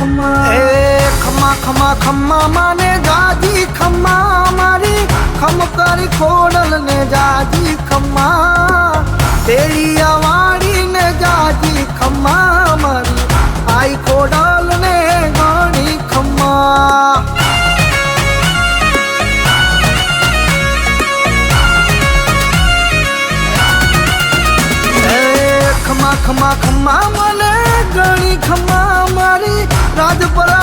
खम्मा खम्मा खम्मा खम्मा माने जाजी खम्मा मारी खमकारी खोडल ने जाजी खम्मा तेरी आवाड़ी ने जाजी खम्मा मारी आई खोडल ने गानी खम्मा खम्मा खम्मा खम्मा मने गणी खम्मा मारी राजपुरा